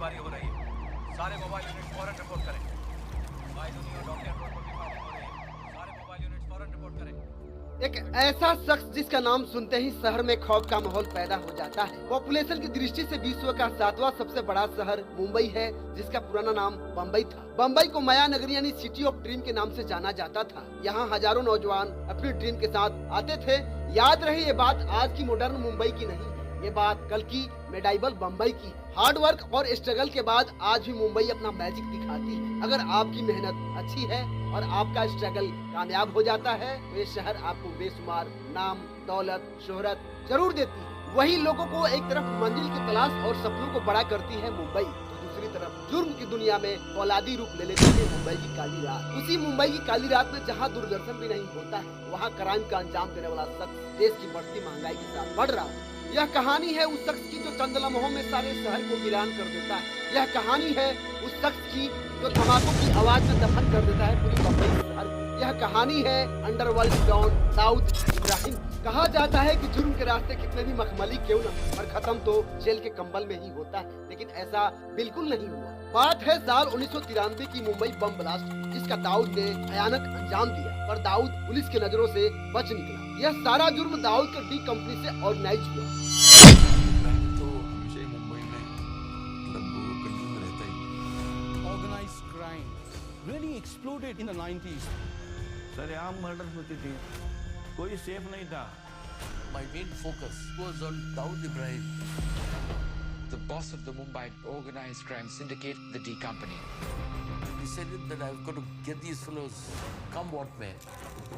गोलीबारी हो रही है। सारे मोबाइल यूनिट फौरन रिपोर्ट करें। बायदुनी और डॉक्टर रोड पर भी फायरिंग हो रही है। सारे मोबाइल यूनिट फौरन रिपोर्ट करें। एक ऐसा शख्स जिसका नाम सुनते ही शहर में खौफ का माहौल पैदा हो जाता है। पॉपुलेशन की दृष्टि से विश्व का 7वां सबसे बड़ा शहर मुंबई है, जिसका पुराना नाम बम्बई था। बम्बई को माया नगरी यानी सिटी ऑफ ड्रीम के नाम से जाना जाता था। यहाँ हजारों नौजवान अपनी ड्रीम के साथ आते थे। याद रहे ये बात आज की मॉडर्न मुंबई की नहीं, ये बात कल की मेडाइवल बम्बई की। हार्ड वर्क और स्ट्रगल के बाद आज भी मुंबई अपना मैजिक दिखाती है। अगर आपकी मेहनत अच्छी है और आपका स्ट्रगल कामयाब हो जाता है तो ये शहर आपको बेशुमार नाम, दौलत, शोहरत जरूर देती है। वही लोगों को एक तरफ मंजिल की तलाश और सपनों को बड़ा करती है मुंबई, तो दूसरी तरफ जुर्म की दुनिया में फौलादी रूप ले लेती है मुंबई की काली रात। उसी मुंबई की काली रात में जहाँ दूरदर्शन भी नहीं होता है, वहाँ क्राइम का अंजाम देने वाला शख्स देश की बढ़ती महंगाई के साथ बढ़ रहा है। यह कहानी है उस शख्स की जो चंद लम्हों में सारे शहर को वीरान कर देता है। यह कहानी है उस शख्स की जो धमाकों की आवाज में दफन कर देता है पूरी बम्बई शहर को। यह कहानी है अंडरवर्ल्ड डॉन दाऊद इब्राहिम। कहा जाता है कि जुर्म के रास्ते कितने भी मखमली क्यों न, पर खत्म तो जेल के कंबल में ही होता है, लेकिन ऐसा बिल्कुल नहीं हुआ। बात है साल 1993 की मुंबई बम ब्लास्ट, जिसका दाऊद ने भयानक अंजाम दिया, पर दाऊद पुलिस की नजरों से बच निकला। यह सारा जुर्म दाऊद के डी कंपनी से ऑर्गेनाइज हुआ। तो हमेशा ही मुंबई में मतलब कहीं में रहता ही। Organized crime really exploded in the 90s. सरेआम मर्डर होती थी, कोई सेफ नहीं था। My main focus was on Dawood Ibrahim, the boss of the Mumbai organized crime syndicate, the D Company. He decided that I've got to get these fellows, come what may.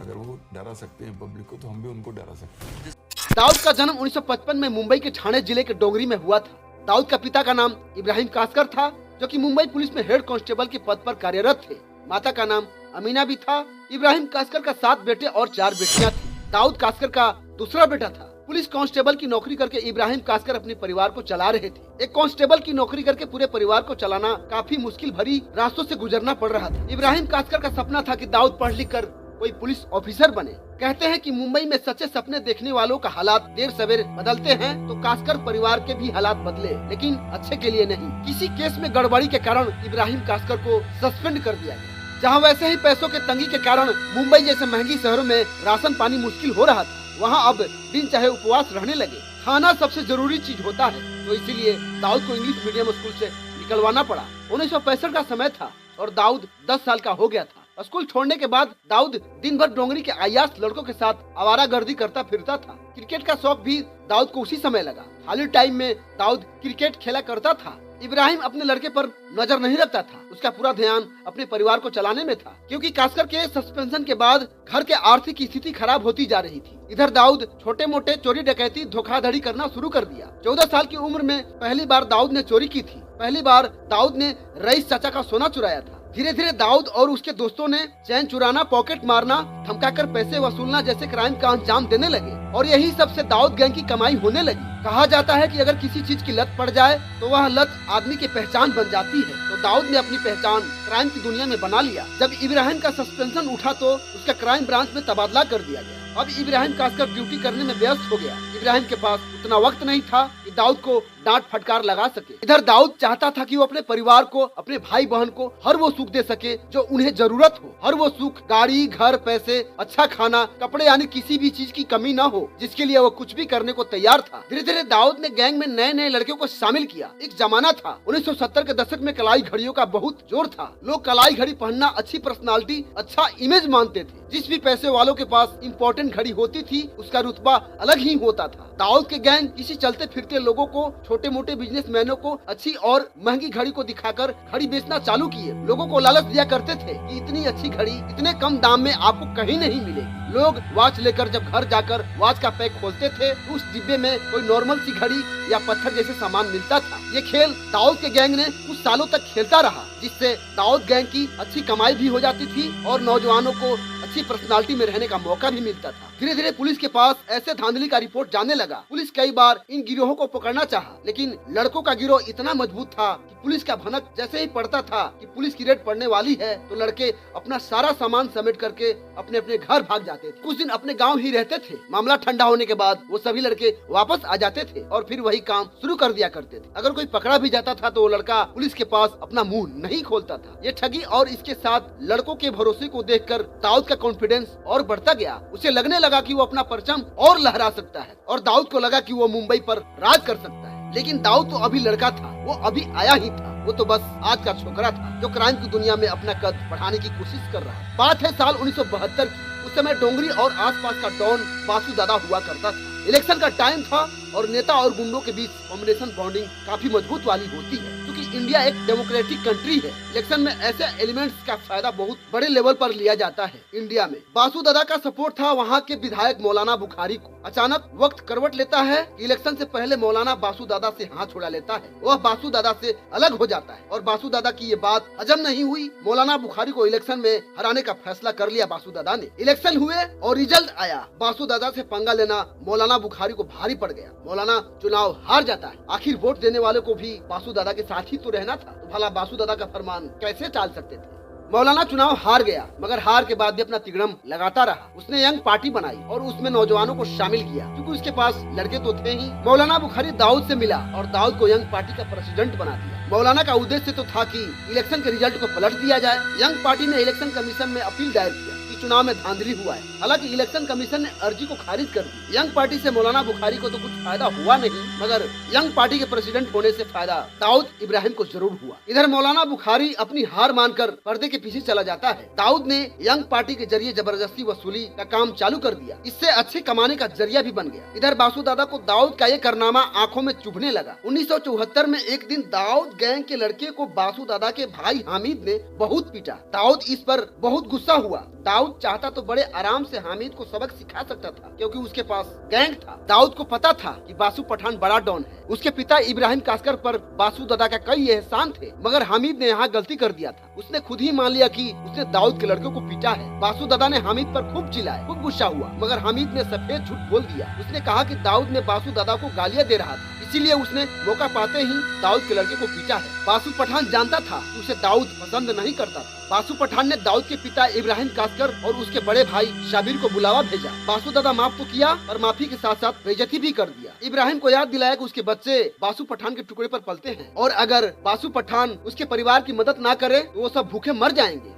अगर वो डरा सकते हैं public को, तो हम भी उनको डरा सकते हैं। दाऊद का जन्म 1955 में मुंबई के ठाणे जिले के डोंगरी में हुआ था। दाऊद का पिता का नाम इब्राहिम कासकर था, जो कि मुंबई पुलिस में हेड कांस्टेबल के पद पर कार्यरत थे। माता का नाम अमीना भी था। इब्राहिम कासकर का 7 बेटे और 4 बेटियां थी। दाऊद कासकर का दूसरा बेटा था। पुलिस कांस्टेबल की नौकरी करके इब्राहिम कासकर अपने परिवार को चला रहे थे। एक कांस्टेबल की नौकरी करके पूरे परिवार को चलाना काफी मुश्किल भरी रास्तों से गुजरना पड़ रहा था। इब्राहिम कासकर का सपना था कि दाऊद पढ़ लिख कर कोई पुलिस ऑफिसर बने। कहते हैं कि मुंबई में सच्चे सपने देखने वालों का हालात देर सवेर बदलते हैं, तो कासकर परिवार के भी हालात बदले, लेकिन अच्छे के लिए नहीं। किसी केस में गड़बड़ी के कारण इब्राहिम कासकर को सस्पेंड कर दिया गया। जहां वैसे ही पैसों के तंगी के कारण मुंबई जैसे महंगी शहरों में राशन पानी मुश्किल हो रहा था, वहां अब दिन चाहे उपवास रहने लगे। खाना सबसे जरूरी चीज होता है, तो इसीलिए दाऊद को इंग्लिश मीडियम स्कूल से निकलवाना पड़ा। 1965 का समय था और दाऊद 10 साल का हो गया था। स्कूल छोड़ने के बाद दाऊद दिन भर डोंगरी के अय्याश लड़कों के साथ आवारागर्दी करता फिरता था। क्रिकेट का शौक भी दाऊद को उसी समय लगा। खाली टाइम में दाऊद क्रिकेट खेला करता था। इब्राहिम अपने लड़के पर नजर नहीं रखता था, उसका पूरा ध्यान अपने परिवार को चलाने में था, क्योंकि कासकर के सस्पेंशन के बाद घर के आर्थिक स्थिति खराब होती जा रही थी। इधर दाऊद छोटे मोटे चोरी डकैती धोखाधड़ी करना शुरू कर दिया। 14 साल की उम्र में पहली बार दाऊद ने चोरी की थी। पहली बार दाऊद ने रईस चाचा का सोना चुराया था। धीरे धीरे दाऊद और उसके दोस्तों ने चैन चुराना, पॉकेट मारना, धमकाकर पैसे वसूलना जैसे क्राइम का अंजाम देने लगे, और यही सबसे दाऊद गैंग की कमाई होने लगी। कहा जाता है कि अगर किसी चीज की लत पड़ जाए तो वह लत आदमी की पहचान बन जाती है। तो दाऊद ने अपनी पहचान क्राइम की दुनिया में बना लिया। जब इब्राहिम का सस्पेंशन उठा तो उसका क्राइम ब्रांच में तबादला कर दिया गया। अब इब्राहिम कासकर ड्यूटी करने में व्यस्त हो गया। इब्राहिम के पास उतना वक्त नहीं था कि दाऊद को डांट फटकार लगा सके। इधर दाऊद चाहता था कि वो अपने परिवार को, अपने भाई बहन को हर वो सुख दे सके जो उन्हें जरूरत हो। हर वो सुख, गाड़ी, घर, पैसे, अच्छा खाना, कपड़े, यानी किसी भी चीज की कमी न हो, जिसके लिए वो कुछ भी करने को तैयार था। धीरे धीरे दाऊद ने गैंग में नए नए लड़कियों को शामिल किया। एक जमाना था 1970 के दशक में कलाई घड़ियों का बहुत जोर था। लोग कलाई घड़ी पहनना अच्छी पर्सनालिटी, अच्छा इमेज मानते थे। जिस भी पैसे वालों के पास इम्पोर्टेंट घड़ी होती थी, उसका रुतबा अलग ही होता था। दाऊद के गैंग किसी चलते फिरते लोगों को, छोटे मोटे बिजनेसमैनों को अच्छी और महंगी घड़ी को दिखाकर घड़ी बेचना चालू किए। लोगों को लालच दिया करते थे कि इतनी अच्छी घड़ी इतने कम दाम में आपको कहीं नहीं मिलेगी। लोग वॉच लेकर जब घर जाकर वॉच का पैक खोलते थे तो उस डिब्बे में कोई नॉर्मल सी घड़ी या पत्थर जैसे सामान मिलता था। ये खेल दाऊद के गैंग ने कुछ सालों तक खेलता रहा, जिससे दाऊद गैंग की अच्छी कमाई भी हो जाती थी और नौजवानों को अच्छी पर्सनालिटी में रहने का मौका भी मिलता था। धीरे धीरे पुलिस के पास ऐसे धांधली का रिपोर्ट जाने लगा। पुलिस कई बार इन गिरोहों को पकड़ना चाहा, लेकिन लड़कों का गिरोह इतना मजबूत था कि पुलिस का भनक जैसे ही पड़ता था कि पुलिस की रेड पड़ने वाली है, तो लड़के अपना सारा सामान समेट करके अपने अपने घर भाग जाते थे। कुछ दिन अपने गाँव ही रहते थे। मामला ठंडा होने के बाद वो सभी लड़के वापस आ जाते थे और फिर वही काम शुरू कर दिया करते थे। अगर कोई पकड़ा भी जाता था तो वो लड़का पुलिस के पास अपना मुंह नहीं खोलता था। ये ठगी और इसके साथ लड़कों के भरोसे को देखकर दाऊद का कॉन्फिडेंस और बढ़ता गया। उसे लगने लगा कि वो अपना परचम और लहरा सकता है और दाऊद को लगा कि वो मुंबई पर राज कर सकता है। लेकिन दाऊद तो अभी लड़का था, वो अभी आया ही था। वो तो बस आज का छोकरा था जो क्राइम की दुनिया में अपना कद बढ़ाने की कोशिश कर रहा है। बात है साल 1972 की। उस समय डोंगरी और आसपास का डॉन बासु दादा हुआ करता था। इलेक्शन का टाइम था और नेता और गुंडों के बीच कॉम्बिनेशन बॉन्डिंग काफी मजबूत वाली होती है, क्योंकि इंडिया एक डेमोक्रेटिक कंट्री है। इलेक्शन में ऐसे एलिमेंट्स का फायदा बहुत बड़े लेवल पर लिया जाता है। इंडिया में बासु दादा का सपोर्ट था वहाँ के विधायक मौलाना बुखारी को। अचानक वक्त करवट लेता है। इलेक्शन से पहले मौलाना बासु दादा से हाथ छुड़ा लेता है। वह बासु दादा से अलग हो जाता है और बासु दादा की ये बात हजम नहीं हुई। मौलाना बुखारी को इलेक्शन में हराने का फैसला कर लिया बासु दादा ने। इलेक्शन हुए और रिजल्ट आया। बासु दादा से पंगा लेना मौलाना बुखारी को भारी पड़ गया। मौलाना चुनाव हार जाता है। आखिर वोट देने वाले को भी बासु दादा के साथ ही तो रहना था, तो भला बासु दादा का फरमान कैसे टाल सकते थे। मौलाना चुनाव हार गया, मगर हार के बाद भी अपना तिगड़म लगाता रहा। उसने यंग पार्टी बनाई और उसमें नौजवानों को शामिल किया, क्योंकि उसके पास लड़के तो थे ही। मौलाना बुखारी दाऊद से मिला और दाऊद को यंग पार्टी का प्रेसिडेंट बना दिया। मौलाना का उद्देश्य तो था कि इलेक्शन के रिजल्ट को पलट दिया जाए। यंग पार्टी ने इलेक्शन कमीशन में अपील दायर किया कि चुनाव में धांधली हुआ है। हालांकि इलेक्शन कमीशन ने अर्जी को खारिज कर दी। यंग पार्टी से मौलाना बुखारी को तो कुछ फायदा हुआ नहीं, मगर यंग पार्टी के प्रेसिडेंट होने से फायदा दाऊद इब्राहिम को जरूर हुआ। इधर मौलाना बुखारी अपनी हार मानकर पर्दे के पीछे चला जाता है। दाऊद ने यंग पार्टी के जरिए जबरदस्ती वसूली का काम चालू कर दिया। इससे अच्छे कमाने का जरिया भी बन गया। इधर बासु दादा को दाऊद का ये कारनामा आंखों में चुभने लगा। 1974 में एक दिन दाऊद गैंग के लड़के को बासु दादा के भाई हामिद ने बहुत पीटा। दाऊद इस पर बहुत गुस्सा हुआ। दाऊद चाहता तो बड़े आराम से हामिद को सबक सिखा सकता था, क्योंकि उसके पास गैंग था। दाऊद को पता था कि बासु पठान बड़ा डॉन है। उसके पिता इब्राहिम कास्कर पर बासु दादा का कई एहसान थे, मगर हामिद ने यहाँ गलती कर दिया था। उसने खुद ही मान लिया कि उसने दाऊद के लड़के को पीटा है। बासु दादा ने हामिद पर खूब चिल्लाया, खूब गुस्सा हुआ, मगर हामिद ने सफेद झूठ बोल दिया। उसने कहा कि दाऊद ने बासु दादा को गालियाँ दे रहा था, इसीलिए उसने मौका पाते ही दाऊद के लड़के को पीटा है। बासु पठान जानता था कि उसे दाऊद पसंद नहीं करता था। बासु पठान ने दाऊद के पिता इब्राहिम कास्कर और उसके बड़े भाई शाबिर को बुलावा भेजा। बासु दादा माफ तो किया, पर माफी के साथ साथ बेइज्जती भी कर दिया। इब्राहिम को याद दिलाया कि उसके बच्चे बासु पठान के टुकड़े पर पलते हैं और अगर बासु पठान उसके परिवार की मदद ना करे तो वो सब भूखे मर जाएंगे।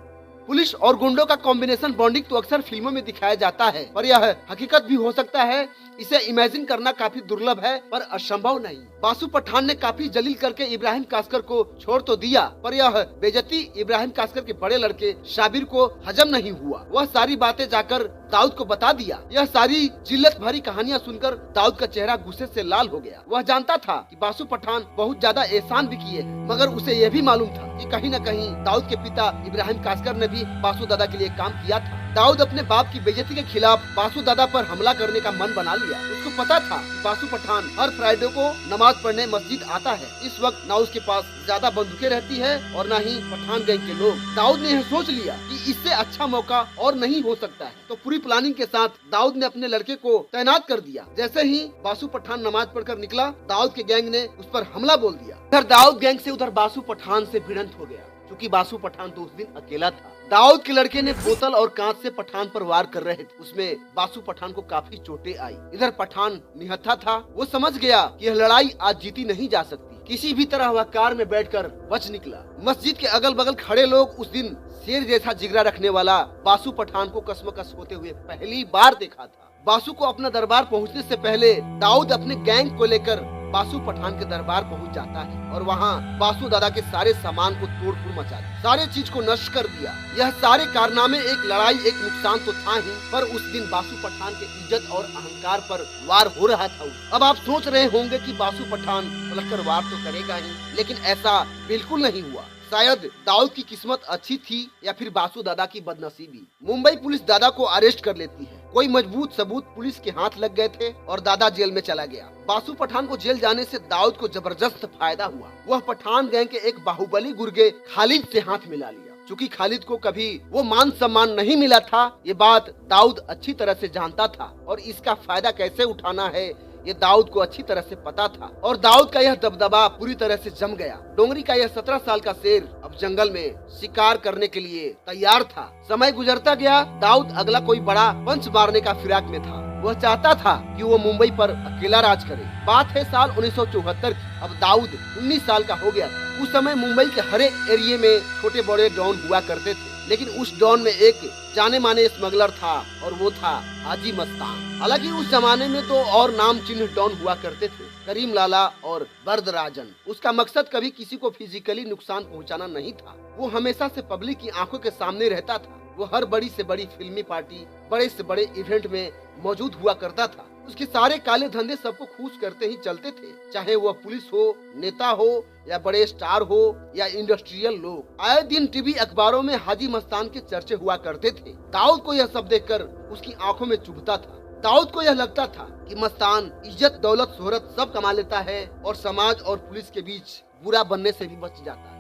पुलिस और गुंडों का कॉम्बिनेशन बॉन्डिंग तो अक्सर फिल्मों में दिखाया जाता है, पर यह हकीकत भी हो सकता है। इसे इमेजिन करना काफी दुर्लभ है, पर असंभव नहीं। बासु पठान ने काफी जलील करके इब्राहिम कास्कर को छोड़ तो दिया, पर यह बेइज्जती इब्राहिम कास्कर के बड़े लड़के शाबिर को हजम नहीं हुआ। वह सारी बातें जाकर दाऊद को बता दिया। यह सारी जिल्लत भरी कहानियां सुनकर दाऊद का चेहरा गुस्से से लाल हो गया। वह जानता था कि बासु पठान बहुत ज्यादा एहसान भी किए, मगर उसे यह भी मालूम था कि कहीं न कहीं दाऊद के पिता इब्राहिम कास्कर ने भी बासु दादा के लिए काम किया था। दाऊद अपने बाप की बेइज्जती के खिलाफ बासु दादा पर हमला करने का मन बना लिया। उसको पता था कि बासु पठान हर फ्राइडे को नमाज पढ़ने मस्जिद आता है। इस वक्त ना उसके पास ज्यादा बंदूकें रहती है और न ही पठान गैंग के लोग। दाऊद ने यह सोच लिया कि इससे अच्छा मौका और नहीं हो सकता है, तो पूरी प्लानिंग के साथ दाऊद ने अपने लड़के को तैनात कर दिया। जैसे ही बासु पठान नमाज पढ़कर निकला, दाऊद के गैंग ने उस पर हमला बोल दिया। इधर दाऊद गैंग से उधर बासु पठान से भिड़ंत हो गया, क्योंकि बासु पठान तो उस दिन अकेला था। दाऊद के लड़के ने बोतल और कांच से पठान पर वार कर रहे थे। उसमें बासु पठान को काफी चोटें आई। इधर पठान निहत्था था। वो समझ गया कि यह लड़ाई आज जीती नहीं जा सकती। किसी भी तरह वह कार में बैठकर बच निकला। मस्जिद के अगल बगल खड़े लोग उस दिन शेर जैसा जिगरा रखने वाला बासु पठान को कसमकस होते हुए पहली बार देखा था। बासु को अपना दरबार पहुंचने से पहले दाऊद अपने गैंग को लेकर बासु पठान के दरबार पहुंच जाता है और वहां बासु दादा के सारे सामान को तोड़-फोड़ मचा दिया, सारे चीज को नष्ट कर दिया। यह सारे कारनामे एक लड़ाई, एक नुकसान तो था ही, पर उस दिन बासु पठान के इज्जत और अहंकार पर वार हो रहा था। अब आप सोच रहे होंगे कि बासु पठान पलटकर वार तो करेगा ही, लेकिन ऐसा बिल्कुल नहीं हुआ। शायद दाऊद की किस्मत अच्छी थी या फिर बासु दादा की बदनसीबी। मुंबई पुलिस दादा को अरेस्ट कर लेती है। कोई मजबूत सबूत पुलिस के हाथ लग गए थे और दादा जेल में चला गया। बासु पठान को जेल जाने से दाऊद को जबरदस्त फायदा हुआ। वह पठान गैंग के एक बाहुबली गुर्गे खालिद से हाथ मिला लिया। चूँकि खालिद को कभी वो मान सम्मान नहीं मिला था, ये बात दाऊद अच्छी तरह से जानता था और इसका फायदा कैसे उठाना है ये दाऊद को अच्छी तरह से पता था। और दाऊद का यह दबदबा पूरी तरह से जम गया। डोंगरी का यह 17 साल का शेर अब जंगल में शिकार करने के लिए तैयार था। समय गुजरता गया, दाऊद अगला कोई बड़ा पंच मारने का फिराक में था। वह चाहता था कि वो मुंबई पर अकेला राज करे। बात है साल 1974 की। अब दाऊद 19 साल का हो गया था। उस समय मुंबई के हर एक एरिया में छोटे बड़े डॉन हुआ करते थे, लेकिन उस डॉन में एक जाने माने स्मगलर था और वो था हाजी मस्तान। हालांकि उस जमाने में तो और नाम चिन्ह डॉन हुआ करते थे, करीम लाला और बर्दराजन। उसका मकसद कभी किसी को फिजिकली नुकसान पहुंचाना नहीं था। वो हमेशा से पब्लिक की आंखों के सामने रहता था। वो हर बड़ी से बड़ी फिल्मी पार्टी, बड़े से बड़े इवेंट में मौजूद हुआ करता था। उसके सारे काले धंधे सबको खुश करते ही चलते थे, चाहे वह पुलिस हो, नेता हो या बड़े स्टार हो या इंडस्ट्रियल लोग। आए दिन टीवी अखबारों में हाजी मस्तान के चर्चे हुआ करते थे। दाऊद को यह सब देखकर उसकी आंखों में चुभता था। दाऊद को यह लगता था कि मस्तान इज्जत, दौलत, शोहरत सब कमा लेता है और समाज और पुलिस के बीच बुरा बनने से भी बच जाता है।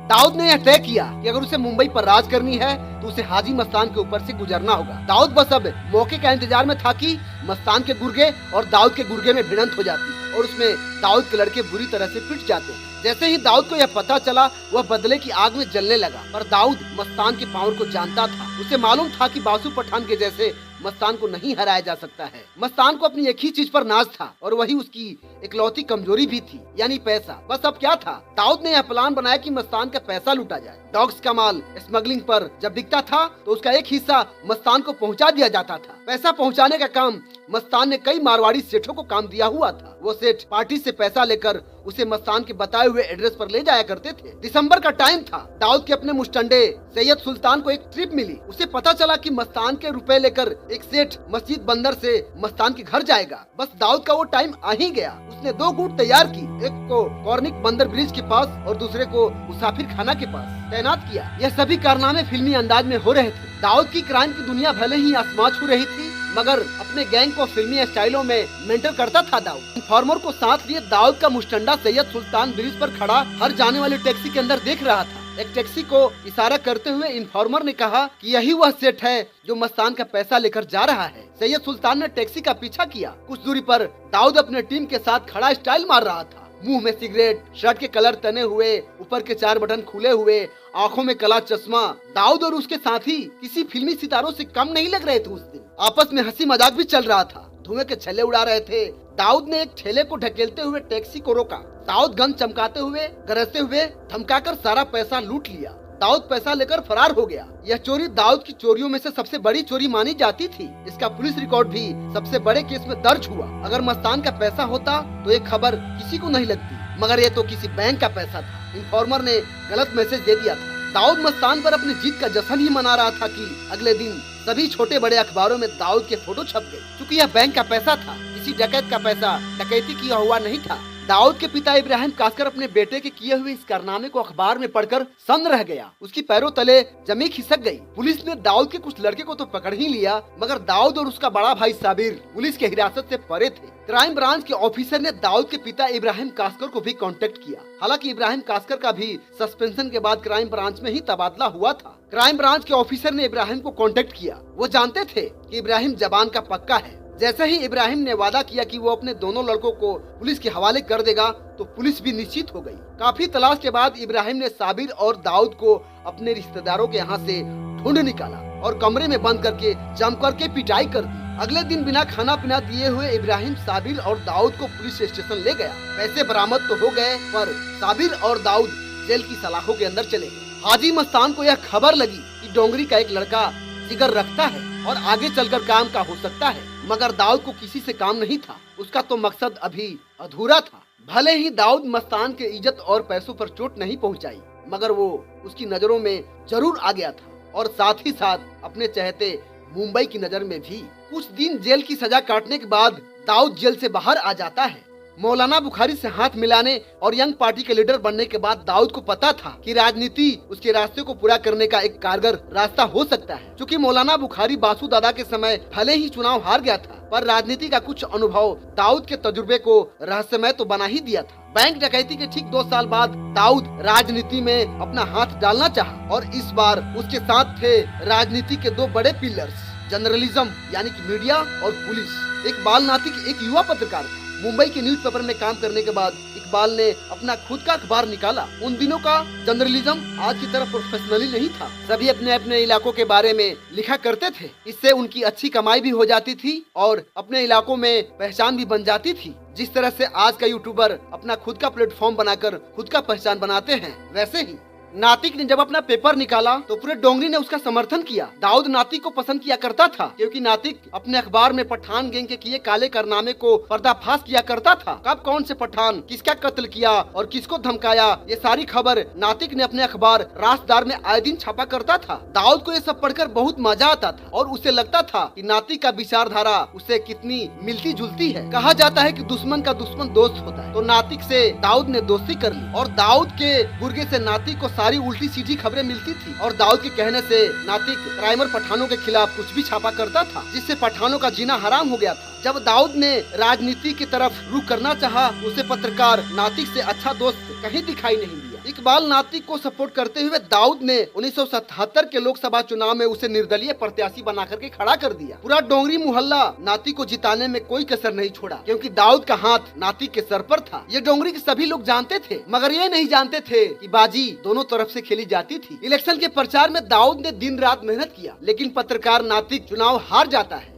दाऊद ने यह तय किया कि अगर उसे मुंबई पर राज करनी है तो उसे हाजी मस्तान के ऊपर से गुजरना होगा। दाऊद बस अब मौके का इंतजार में था कि मस्तान के गुर्गे और दाऊद के गुर्गे में भिड़ंत हो जाती और उसमें दाऊद के लड़के बुरी तरह से पिट जाते। जैसे ही दाऊद को यह पता चला, वह बदले की आग में जलने लगा। पर दाऊद मस्तान की पावर को जानता था। उसे मालूम था कि बासु पठान के जैसे मस्तान को नहीं हराया जा सकता है। मस्तान को अपनी एक ही चीज पर नाज था और वही उसकी इकलौती कमजोरी भी थी, यानी पैसा। बस अब क्या था, दाऊद ने यह प्लान बनाया कि मस्तान का पैसा लूटा जाए। डॉग्स का माल स्मगलिंग पर जब बिकता था तो उसका एक हिस्सा मस्तान को पहुंचा दिया जाता था। पैसा पहुंचाने का काम मस्तान ने कई मारवाड़ी सेठों को काम दिया हुआ था। वो सेठ पार्टी से पैसा लेकर उसे मस्तान के बताए हुए एड्रेस पर ले जाया करते थे। दिसंबर का टाइम था। दाऊद के अपने मुस्टंडे सैयद सुल्तान को एक ट्रिप मिली। उसे पता चला कि मस्तान के रुपए लेकर एक सेठ मस्जिद बंदर से मस्तान के घर जाएगा। बस दाऊद का वो टाइम आ ही गया। उसने 2 गुट तैयार की, एक को कॉर्निक बंदर ब्रिज के पास और दूसरे को मुसाफिर खाना के पास तैनात किया। यह सभी कारनामे फिल्मी अंदाज में हो रहे थे। दाऊद की क्राइम की दुनिया भले ही आसमां छू रही थी, मगर अपने गैंग को फिल्मी स्टाइलों में मेंटेन करता था दाऊद। इन्फॉर्मर को साथ लिए दाऊद का मुस्टंडा सैयद सुल्तान ब्रिज पर खड़ा हर जाने वाली टैक्सी के अंदर देख रहा था। एक टैक्सी को इशारा करते हुए इन्फॉर्मर ने कहा कि यही वह सेठ है जो मस्तान का पैसा लेकर जा रहा है। सैयद सुल्तान ने टैक्सी का पीछा किया। कुछ दूरी पर दाऊद अपने टीम के साथ खड़ा स्टाइल मार रहा था। मुंह में सिगरेट, शर्ट के कलर तने हुए, ऊपर के 4 बटन खुले हुए, आंखों में काला चश्मा। दाऊद और उसके साथी किसी फिल्मी सितारों से कम नहीं लग रहे थे। उस दिन आपस में हंसी मजाक भी चल रहा था। धुएं के छल्ले उड़ा रहे थे। दाऊद ने एक ठेले को ढकेलते हुए टैक्सी को रोका। दाऊद गन चमकाते हुए, गरजते हुए धमकाकर सारा पैसा लूट लिया। दाऊद पैसा लेकर फरार हो गया। यह चोरी दाऊद की चोरियों में से सबसे बड़ी चोरी मानी जाती थी। इसका पुलिस रिकॉर्ड भी सबसे बड़े केस में दर्ज हुआ। अगर मस्तान का पैसा होता तो ये खबर किसी को नहीं लगती, मगर ये तो किसी बैंक का पैसा था। इन्फॉर्मर ने गलत मैसेज दे दिया था। दाऊद मस्तान पर अपनी जीत का जश्न ही मना रहा था कि अगले दिन सभी छोटे बड़े अखबारों में दाऊद के फोटो छप गए। क्योंकि यह बैंक का पैसा था, किसी डकैत का पैसा डकैती किया हुआ नहीं था। दाऊद के पिता इब्राहिम कासकर अपने बेटे के किए हुए इस कारनामे को अखबार में पढ़कर सन्न रह गया। उसकी पैरों तले जमीन खिसक गई। पुलिस ने दाऊद के कुछ लड़के को तो पकड़ ही लिया, मगर दाऊद और उसका बड़ा भाई साबिर पुलिस के हिरासत से परे थे। क्राइम ब्रांच के ऑफिसर ने दाऊद के पिता इब्राहिम कासकर को भी कांटेक्ट किया। हालांकि इब्राहिम कासकर का भी सस्पेंशन के बाद क्राइम ब्रांच में ही तबादला हुआ था। क्राइम ब्रांच के ऑफिसर ने इब्राहिम को कांटेक्ट किया। वो जानते थे कि इब्राहिम जबान का पक्का है। जैसे ही इब्राहिम ने वादा किया कि वो अपने दोनों लड़कों को पुलिस के हवाले कर देगा, तो पुलिस भी निश्चित हो गई। काफी तलाश के बाद इब्राहिम ने साबिर और दाऊद को अपने रिश्तेदारों के यहाँ से ढूंढ निकाला और कमरे में बंद करके जम करके पिटाई कर दी। अगले दिन बिना खाना पीना दिए हुए इब्राहिम साबिर और दाऊद को पुलिस स्टेशन ले गया। पैसे बरामद तो हो गए, पर साबिर और दाऊद जेल की सलाखों के अंदर चले गए। हाजी मस्तान को यह खबर लगी कि डोंगरी का एक लड़का जिगर रखता है और आगे चलकर काम का हो सकता है, मगर दाऊद को किसी से काम नहीं था। उसका तो मकसद अभी अधूरा था। भले ही दाऊद मस्तान के इज्जत और पैसों पर चोट नहीं पहुंचाई, मगर वो उसकी नजरों में जरूर आ गया था और साथ ही साथ अपने चहेते मुंबई की नजर में भी। कुछ दिन जेल की सजा काटने के बाद दाऊद जेल से बाहर आ जाता है। मौलाना बुखारी से हाथ मिलाने और यंग पार्टी के लीडर बनने के बाद दाऊद को पता था कि राजनीति उसके रास्ते को पूरा करने का एक कारगर रास्ता हो सकता है। क्योंकि मौलाना बुखारी बासु दादा के समय भले ही चुनाव हार गया था, पर राजनीति का कुछ अनुभव दाऊद के तजुर्बे को रहस्यमय तो बना ही दिया था। बैंक डकैती के ठीक 2 साल बाद दाऊद राजनीति में अपना हाथ डालना चाहा और इस बार उसके साथ थे राजनीति के 2 बड़े पिलर्स, जर्नलिज्म यानी कि मीडिया और पुलिस। इकबाल नातिक एक युवा पत्रकार था। मुंबई के न्यूज़पेपर में काम करने के बाद इकबाल ने अपना खुद का अखबार निकाला। उन दिनों का जर्नलिज्म आज की तरह प्रोफेशनली नहीं था। सभी अपने अपने इलाकों के बारे में लिखा करते थे। इससे उनकी अच्छी कमाई भी हो जाती थी और अपने इलाकों में पहचान भी बन जाती थी। जिस तरह से आज का यूट्यूबर अपना खुद का प्लेटफॉर्म बनाकर खुद का पहचान बनाते हैं, वैसे ही नातिक ने जब अपना पेपर निकाला तो पूरे डोंगरी ने उसका समर्थन किया। दाऊद नातिक को पसंद किया करता था क्योंकि नातिक अपने अखबार में पठान गैंग के किए काले कारनामे को पर्दाफाश किया करता था। कब कौन से पठान किसका कत्ल किया और किसको धमकाया, ये सारी खबर नातिक ने अपने अखबार रास्तदार में आए दिन छापा करता था। दाऊद को ये सब पढ़कर बहुत मजा आता था और उसे लगता था कि नातिक का विचारधारा उससे कितनी मिलती जुलती है। कहा जाता है कि दुश्मन का दुश्मन दोस्त होता है, तो नातिक से दाऊद ने दोस्ती कर ली और दाऊद के गुर्गे से नातिक को सारी उल्टी सीधी खबरें मिलती थी और दाऊद के कहने से नातिक क्राइमर पठानों के खिलाफ कुछ भी छापा करता था, जिससे पठानों का जीना हराम हो गया था। जब दाऊद ने राजनीति की तरफ रुख करना चाहा, उसे पत्रकार नातिक से अच्छा दोस्त कहीं दिखाई नहीं दिया। इकबाल नातिक को सपोर्ट करते हुए दाऊद ने 1977 के लोकसभा चुनाव में उसे निर्दलीय प्रत्याशी बना करके खड़ा कर दिया। पूरा डोंगरी मुहल्ला नातिक को जिताने में कोई कसर नहीं छोड़ा क्योंकि दाऊद का हाथ नातिक के सर पर था। ये डोंगरी के सभी लोग जानते थे, मगर ये नहीं जानते थे कि बाजी दोनों तरफ से खेली जाती थी। इलेक्शन के प्रचार में दाऊद ने दिन रात मेहनत किया, लेकिन पत्रकार नातिक चुनाव हार जाता है।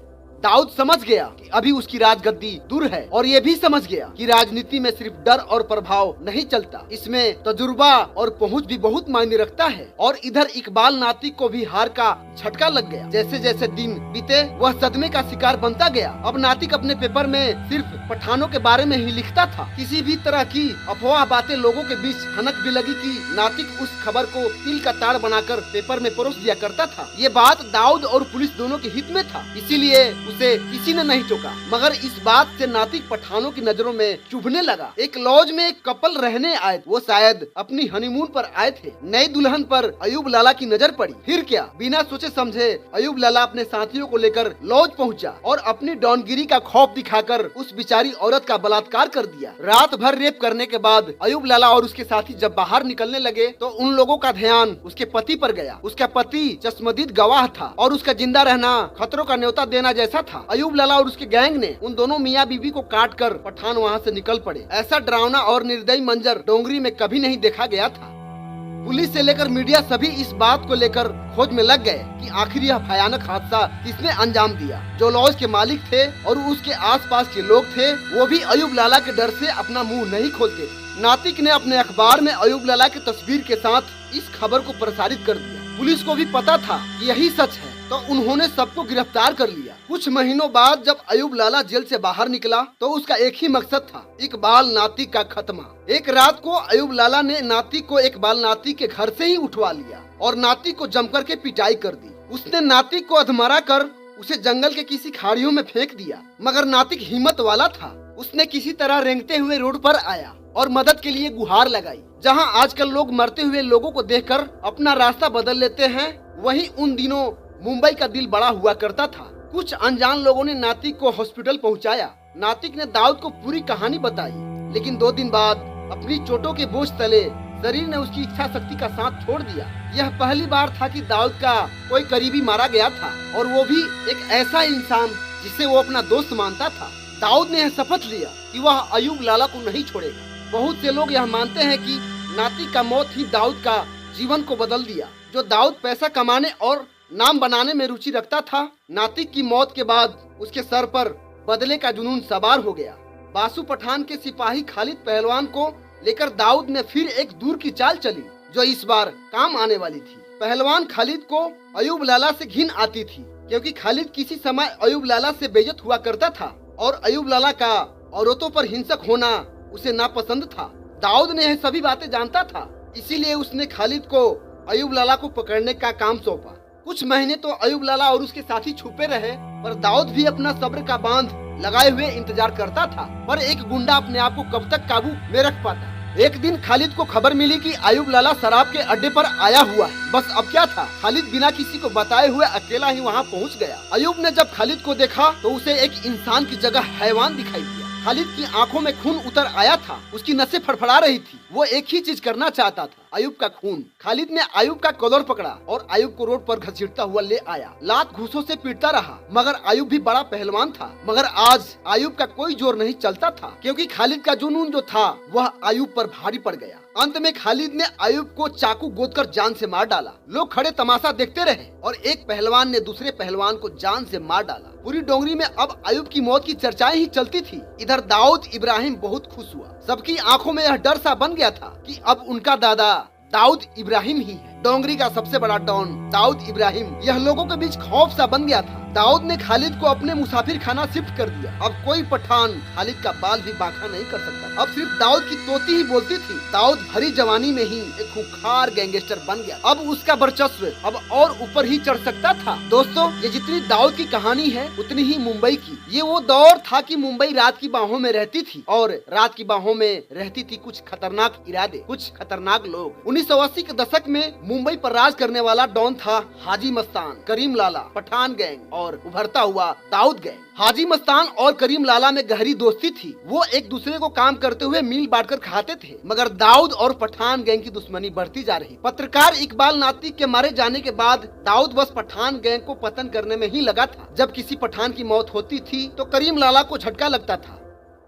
दाऊद समझ गया कि अभी उसकी राजगद्दी दूर है और ये भी समझ गया कि राजनीति में सिर्फ डर और प्रभाव नहीं चलता, इसमें तजुर्बा और पहुंच भी बहुत मायने रखता है। और इधर इकबाल नातिक को भी हार का झटका लग गया। जैसे जैसे दिन बीते वह सदमे का शिकार बनता गया। अब नातिक अपने पेपर में सिर्फ पठानों के बारे में ही लिखता था। किसी भी तरह की अफवाह बातें लोगों के बीच हनक भी लगी कि नातिक उस खबर को तिल का ताड़ बनाकर पेपर में परोस दिया करता था। ये बात दाऊद और पुलिस दोनों के हित में था, इसीलिए उसे किसी ने नहीं टोका। मगर इस बात से नातिक पठानों की नजरों में चुभने लगा। एक लॉज में एक कपल रहने आए, वो शायद अपनी हनीमून पर आए थे। नई दुल्हन पर अयूब लाला की नजर पड़ी। फिर क्या, बिना सोचे समझे अयूब लाला अपने साथियों को लेकर लॉज पहुंचा और अपनी डॉनगिरी का खौफ दिखाकर उस बेचारी औरत का बलात्कार कर दिया। रात भर रेप करने के बाद अयूब लाला और उसके साथी जब बाहर निकलने लगे तो उन लोगों का ध्यान उसके पति पर गया। उसका पति चश्मदीद गवाह था और उसका जिंदा रहना खतरों का न्योता देना जैसा था। अयूब लाला और उसके गैंग ने उन दोनों मियाँ बीवी को काट कर पठान वहाँ से निकल पड़े। ऐसा डरावना और निर्दयी मंजर डोंगरी में कभी नहीं देखा गया था। पुलिस से लेकर मीडिया सभी इस बात को लेकर खोज में लग गए कि आखिर यह भयानक हादसा किसने अंजाम दिया। जो लॉज के मालिक थे और उसके आसपास के लोग थे, वो भी अयूब लाला के डर से अपना मुंह नहीं खोलते। नातिक ने अपने अखबार में अयूब लाला की तस्वीर के साथ इस खबर को प्रसारित कर दिया। पुलिस को भी पता था कि यही सच है, तो उन्होंने सबको गिरफ्तार कर लिया। कुछ महीनों बाद जब अयूब लाला जेल से बाहर निकला तो उसका एक ही मकसद था, इकबाल नातिक का खात्मा। एक रात को अयूब लाला ने नातिक को इकबाल नातिक के घर से ही उठवा लिया और नातिक को जमकर के पिटाई कर दी। उसने नातिक को अधमरा कर उसे जंगल के किसी खाड़ियों में फेंक दिया। मगर नातिक हिम्मत वाला था, उसने किसी तरह रेंगते हुए रोड पर आया और मदद के लिए गुहार लगाई। जहां आजकल लोग मरते हुए लोगों को देखकर अपना रास्ता बदल लेते हैं, वहीं उन दिनों मुंबई का दिल बड़ा हुआ करता था। कुछ अनजान लोगों ने नातिक को हॉस्पिटल पहुंचाया। नातिक ने दाऊद को पूरी कहानी बताई, लेकिन 2 दिन बाद अपनी चोटों के बोझ तले शरीर ने उसकी इच्छा शक्ति का साथ छोड़ दिया। यह पहली बार था कि दाऊद का कोई करीबी मारा गया था, और वो भी एक ऐसा इंसान जिसे वो अपना दोस्त मानता था। दाऊद ने यह शपथ लिया कि वह अयूब लाला को नहीं छोड़ेगा। बहुत से लोग यह मानते हैं कि नातिक का मौत ही दाऊद का जीवन को बदल दिया। जो दाऊद पैसा कमाने और नाम बनाने में रुचि रखता था, नातिक की मौत के बाद उसके सर पर बदले का जुनून सवार हो गया। बासु पठान के सिपाही खालिद पहलवान को लेकर दाऊद ने फिर एक दूर की चाल चली, जो इस बार काम आने वाली थी। पहलवान खालिद को अयूब लाला से घिन आती थी, क्योंकि खालिद किसी समय अयूब लाला से बेइज्जत हुआ करता था और अयूब लाला का औरतों पर हिंसक होना उसे नापसंद था। दाऊद ने यह सभी बातें जानता था, इसीलिए उसने खालिद को अयूब लाला को पकड़ने का काम सौंपा। कुछ महीने तो अयूब लाला और उसके साथी छुपे रहे, पर दाऊद भी अपना सब्र का बांध लगाए हुए इंतजार करता था। पर एक गुंडा अपने आप को कब तक काबू में रख पाता। एक दिन खालिद को खबर मिली कि अयूब लाला शराब के अड्डे पर आया हुआ है। बस अब क्या था, खालिद बिना किसी को बताए हुए अकेला ही वहाँ पहुँच गया। अयूब ने जब खालिद को देखा तो उसे एक इंसान की जगह हैवान दिखाई दिया। खालिद की आंखों में खून उतर आया था, उसकी नसें फड़फड़ा रही थी। वो एक ही चीज करना चाहता था, अयूब का खून। खालिद ने अयूब का कॉलर पकड़ा और अयूब को रोड पर घसीटता हुआ ले आया। लात घूंसों से पीटता रहा, मगर अयूब भी बड़ा पहलवान था। मगर आज अयूब का कोई जोर नहीं चलता था, क्योंकि खालिद का जुनून जो था वह अयूब पर भारी पड़ गया। अंत में खालिद ने अयूब को चाकू गोदकर जान से मार डाला। लोग खड़े तमाशा देखते रहे और एक पहलवान ने दूसरे पहलवान को जान से मार डाला। पूरी डोंगरी में अब अयूब की मौत की चर्चाएं ही चलती थी। इधर दाऊद इब्राहिम बहुत खुश हुआ। सबकी आंखों में यह डर सा बन गया था कि अब उनका दादा दाऊद इब्राहिम ही है। डोंगरी का सबसे बड़ा डॉन दाऊद इब्राहिम यह लोगों के बीच खौफ सा बन गया था। दाऊद ने खालिद को अपने मुसाफिर खाना शिफ्ट कर दिया। अब कोई पठान खालिद का बाल भी बांका नहीं कर सकता। अब सिर्फ दाऊद की तोती ही बोलती थी। दाऊद भरी जवानी में ही एक खूंखार गैंगस्टर बन गया। अब उसका वर्चस्व अब और ऊपर ही चढ़ सकता था। दोस्तों, ये जितनी दाऊद की कहानी है उतनी ही मुंबई की। ये वो दौर था कि मुंबई रात की बाहों में रहती थी और रात की बाहों में रहती थी कुछ खतरनाक इरादे, कुछ खतरनाक लोग। 1980 के दशक में मुंबई पर राज करने वाला डॉन था हाजी मस्तान, करीम लाला, पठान गैंग और उभरता हुआ दाऊद गैंग। हाजी मस्तान और करीम लाला में गहरी दोस्ती थी। वो एक दूसरे को काम करते हुए मील बांटकर खाते थे। मगर दाऊद और पठान गैंग की दुश्मनी बढ़ती जा रही। पत्रकार इकबाल नातिक के मारे जाने के बाद दाऊद बस पठान गैंग को पतन करने में ही लगा था। जब किसी पठान की मौत होती थी तो करीम लाला को झटका लगता था,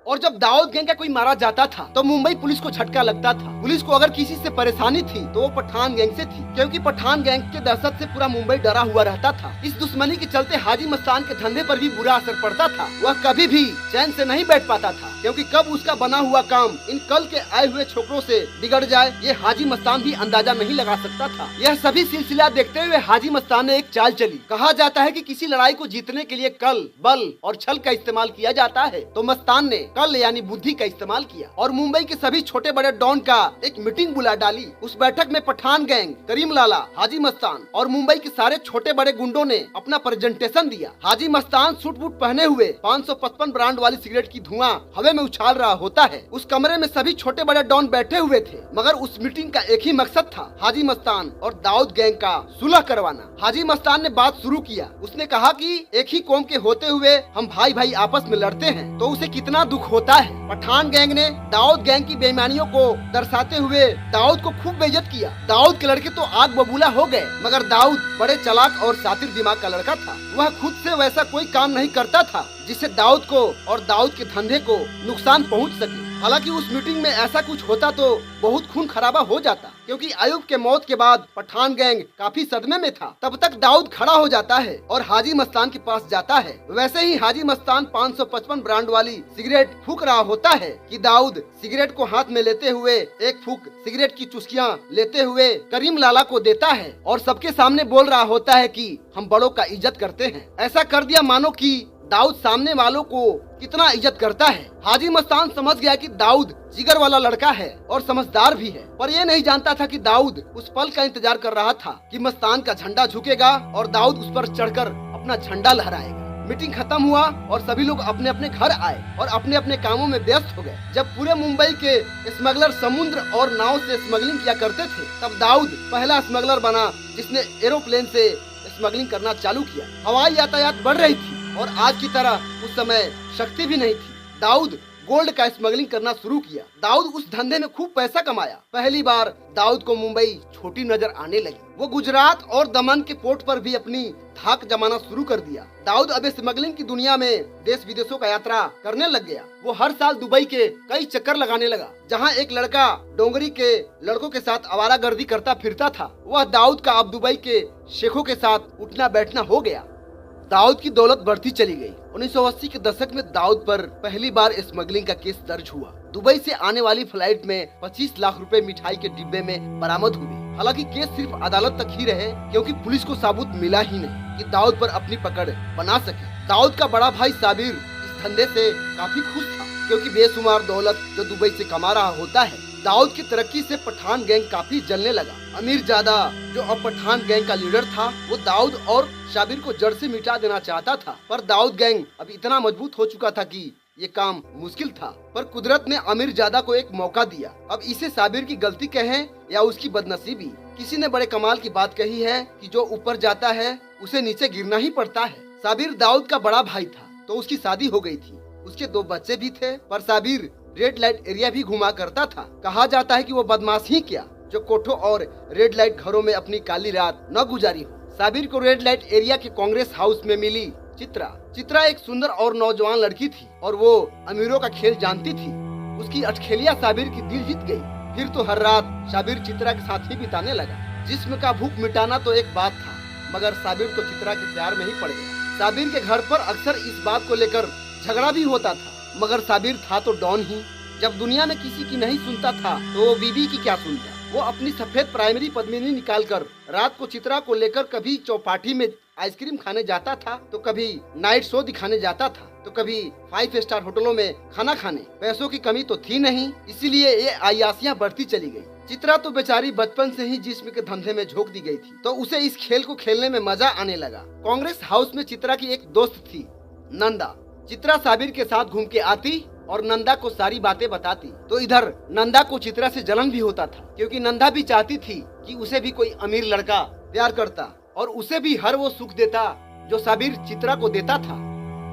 और जब दाऊद गैंग का कोई मारा जाता था तो मुंबई पुलिस को झटका लगता था। पुलिस को अगर किसी से परेशानी थी तो वो पठान गैंग से थी, क्योंकि पठान गैंग के दहशत से पूरा मुंबई डरा हुआ रहता था। इस दुश्मनी के चलते हाजी मस्तान के धंधे पर भी बुरा असर पड़ता था। वह कभी भी चैन से नहीं बैठ पाता था, क्योंकि कब उसका बना हुआ काम इन कल के आए हुए छोकरों से बिगड़ जाए ये हाजी मस्तान भी अंदाजा नहीं लगा सकता था। यह सभी सिलसिला देखते हुए हाजी मस्तान ने एक चाल चली। कहा जाता है कि किसी लड़ाई को जीतने के लिए कल, बल और छल का इस्तेमाल किया जाता है, तो मस्तान ने कल यानी बुद्धि का इस्तेमाल किया और मुंबई के सभी छोटे बड़े डॉन का एक मीटिंग बुला डाली। उस बैठक में पठान गैंग, करीम लाला, हाजी मस्तान और मुंबई के सारे छोटे बड़े गुंडों ने अपना प्रेजेंटेशन दिया। हाजी मस्तान सूट बूट पहने हुए 555 ब्रांड वाली सिगरेट की धुआं हवा में उछाल रहा होता है। उस कमरे में सभी छोटे बड़े डॉन बैठे हुए थे, मगर उस मीटिंग का एक ही मकसद था, हाजी मस्तान और दाऊद गैंग का सुलह करवाना। हाजी मस्तान ने बात शुरू किया। उसने कहा कि एक ही कौम के होते हुए हम भाई भाई आपस में लड़ते हैं तो उसे कितना दुख होता है। पठान गैंग ने दाऊद गैंग की बेईमानियों को दर्शाते हुए दाऊद को खूब बेइज्जत किया। दाऊद के लड़के तो आग बबूला हो गए, मगर दाऊद बड़े चालाक और शातिर दिमाग का लड़का था। वह खुद से वैसा कोई काम नहीं करता था जिससे दाऊद को और दाऊद के धंधे को नुकसान पहुंच सके। हालांकि उस मीटिंग में ऐसा कुछ होता तो बहुत खून खराबा हो जाता, क्योंकि अयूब के मौत के बाद पठान गैंग काफी सदमे में था। तब तक दाऊद खड़ा हो जाता है और हाजी मस्तान के पास जाता है। वैसे ही हाजी मस्तान 555 ब्रांड वाली सिगरेट फूंक रहा होता है कि दाऊद सिगरेट को हाथ में लेते हुए एक फूंक सिगरेट की चुस्कियां लेते हुए करीम लाला को देता है और सबके सामने बोल रहा होता है कि हम बड़ों का इज्जत करते हैं। ऐसा कर दिया मानो कि दाऊद सामने वालों को कितना इज्जत करता है। हाजी मस्तान समझ गया कि दाऊद जिगर वाला लड़का है और समझदार भी है, पर यह नहीं जानता था कि दाऊद उस पल का इंतजार कर रहा था कि मस्तान का झंडा झुकेगा और दाऊद उस पर चढ़कर अपना झंडा लहराएगा। मीटिंग खत्म हुआ और सभी लोग अपने अपने घर आए और अपने अपने कामों में व्यस्त हो गए। जब पूरे मुंबई के स्मगलर समुद्र और नाव से स्मगलिंग किया करते थे, तब दाऊद पहला स्मगलर बना जिसने एरोप्लेन से स्मगलिंग करना चालू किया। हवाई यातायात बढ़ रही थी और आज की तरह उस समय शक्ति भी नहीं थी। दाऊद गोल्ड का स्मगलिंग करना शुरू किया। दाऊद उस धंधे में खूब पैसा कमाया। पहली बार दाऊद को मुंबई छोटी नजर आने लगी। वो गुजरात और दमन के पोर्ट पर भी अपनी धाक जमाना शुरू कर दिया। दाऊद अब स्मगलिंग की दुनिया में देश विदेशों का यात्रा करने लग गया। वो हर साल दुबई के कई चक्कर लगाने लगा। जहां एक लड़का डोंगरी के लड़कों के साथ आवारागर्दी करता फिरता था, वह दाऊद का अब दुबई के शेखों के साथ उठना बैठना हो गया। दाऊद की दौलत बढ़ती चली गई। 1980 के दशक में दाऊद पर पहली बार स्मगलिंग का केस दर्ज हुआ। दुबई से आने वाली फ्लाइट में 25 लाख रुपए मिठाई के डिब्बे में बरामद हुए। हालांकि केस सिर्फ अदालत तक ही रहे, क्योंकि पुलिस को सबूत मिला ही नहीं कि दाऊद पर अपनी पकड़ बना सके। दाऊद का बड़ा भाई साबिर इस धंधे से काफी खुश था, क्योंकि बेशुमार दौलत जो दुबई से कमा रहा होता है। दाऊद की तरक्की से पठान गैंग काफी जलने लगा। अमीर ज्यादा जो अब पठान गैंग का लीडर था, वो दाऊद और शाबिर को जड़ से मिटा देना चाहता था, पर दाऊद गैंग अब इतना मजबूत हो चुका था कि ये काम मुश्किल था। पर कुदरत ने अमीर ज्यादा को एक मौका दिया। अब इसे साबिर की गलती कहें या उसकी बदनसीबी, किसी ने बड़े कमाल की बात कही है कि जो ऊपर जाता है उसे नीचे गिरना ही पड़ता है। साबिर दाऊद का बड़ा भाई था, तो उसकी शादी हो गई थी। उसके 2 बच्चे भी थे, पर साबिर रेड लाइट एरिया भी घुमा करता था। कहा जाता है कि वो बदमाश ही क्या जो कोठों और रेड लाइट घरों में अपनी काली रात न गुजारी हो। साबिर को रेड लाइट एरिया के कांग्रेस हाउस में मिली चित्रा एक सुंदर और नौजवान लड़की थी और वो अमीरों का खेल जानती थी। उसकी अटखेलियां साबिर की दिल जीत गई। फिर तो हर रात साबिर चित्रा के साथ ही बिताने लगा। जिस्म का भूख मिटाना तो एक बात था, मगर साबिर तो चित्रा के प्यार में ही पड़ गया। साबिर के घर पर अक्सर इस बात को लेकर झगड़ा भी होता था, मगर साबिर था तो डॉन ही। जब दुनिया में किसी की नहीं सुनता था तो वो बीबी की क्या सुनता। वो अपनी सफेद प्राइमरी पद्मिनी निकालकर रात को चित्रा को लेकर कभी चौपाटी में आइसक्रीम खाने जाता था, तो कभी नाइट शो दिखाने जाता था, तो कभी 5 स्टार होटलों में खाना खाने। पैसों की कमी तो थी नहीं, इसीलिए ये अय्यासियां बढ़ती चली गई। चित्रा तो बेचारी बचपन से ही जिस्म के धंधे में झोंक दी गई थी, तो उसे इस खेल को खेलने में मजा आने लगा। कांग्रेस हाउस में चित्रा की एक दोस्त थी, नंदा। चित्रा साबिर के साथ घूम के आती और नंदा को सारी बातें बताती। तो इधर नंदा को चित्रा से जलन भी होता था, क्योंकि नंदा भी चाहती थी कि उसे भी कोई अमीर लड़का प्यार करता और उसे भी हर वो सुख देता जो साबिर चित्रा को देता था।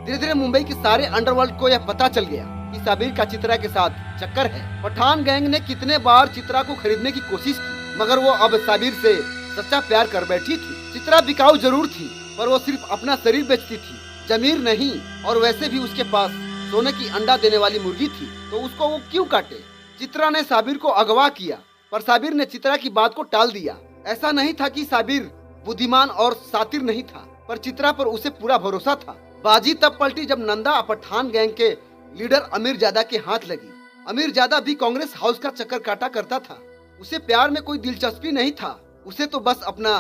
धीरे धीरे मुंबई के सारे अंडरवर्ल्ड को यह पता चल गया कि साबिर का चित्रा के साथ चक्कर है। पठान गैंग ने कितने बार चित्रा को खरीदने की कोशिश की, मगर वो अब साबिर से सच्चा प्यार कर बैठी थी। चित्रा बिकाऊ जरूर थी, पर वो सिर्फ अपना शरीर बेचती थी, जमीर नहीं। और वैसे भी उसके पास सोने की अंडा देने वाली मुर्गी थी, तो उसको वो क्यों काटे। चित्रा ने साबिर को अगवा किया, पर साबिर ने चित्रा की बात को टाल दिया। ऐसा नहीं था कि साबिर बुद्धिमान और सातिर नहीं था, पर चित्रा पर उसे पूरा भरोसा था। बाजी तब पलटी जब नंदा पठान गैंग के लीडर अमीरजादा के हाथ लगी। अमीरजादा भी कांग्रेस हाउस का चक्कर काटा करता था। उसे प्यार में कोई दिलचस्पी नहीं था, उसे तो बस अपना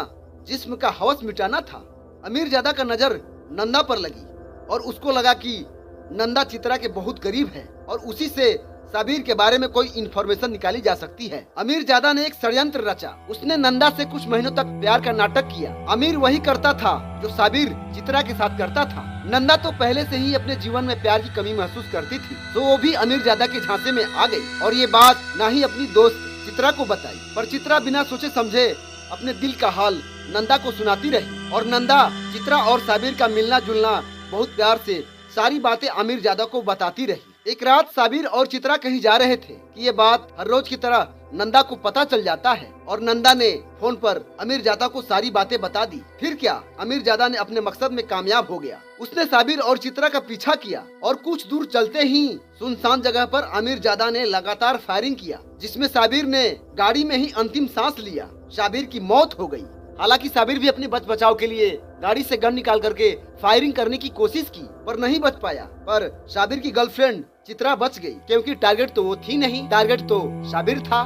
जिस्म का हवस मिटाना था। अमीरजादा का नजर नंदा पर लगी और उसको लगा कि नंदा चित्रा के बहुत करीब है और उसी से साबिर के बारे में कोई इन्फॉर्मेशन निकाली जा सकती है। अमीरजादा ने एक षड्यंत्र रचा। उसने नंदा से कुछ महीनों तक प्यार का नाटक किया। अमीर वही करता था जो साबिर चित्रा के साथ करता था। नंदा तो पहले से ही अपने जीवन में प्यार की कमी महसूस करती थी, तो वो भी अमीरजादा के झांसे में आ गई और ये बात ना ही अपनी दोस्त चित्रा को बताई। पर चित्रा बिना सोचे समझे अपने दिल का हाल नंदा को सुनाती रही और नंदा चित्रा और साबिर का मिलना जुलना बहुत प्यार से सारी बातें अमीरजादा को बताती रही। एक रात साबिर और चित्रा कहीं जा रहे थे कि ये बात हर रोज की तरह नंदा को पता चल जाता है और नंदा ने फोन पर अमीरजादा को सारी बातें बता दी। फिर क्या, अमीरजादा ने अपने मकसद में कामयाब हो गया। उसने साबिर और चित्रा का पीछा किया और कुछ दूर चलते ही सुनसान जगह पर अमीरजादा ने लगातार फायरिंग किया, जिसमें साबिर ने गाड़ी में ही अंतिम सांस लिया। साबिर की मौत हो गई। हालांकि साबिर भी अपनी बच बचाव के लिए गाड़ी से गन निकाल करके फायरिंग करने की कोशिश की, पर नहीं बच पाया। पर साबिर की गर्लफ्रेंड चित्रा बच गई, क्योंकि टारगेट तो वो थी नहीं, टारगेट तो साबिर था।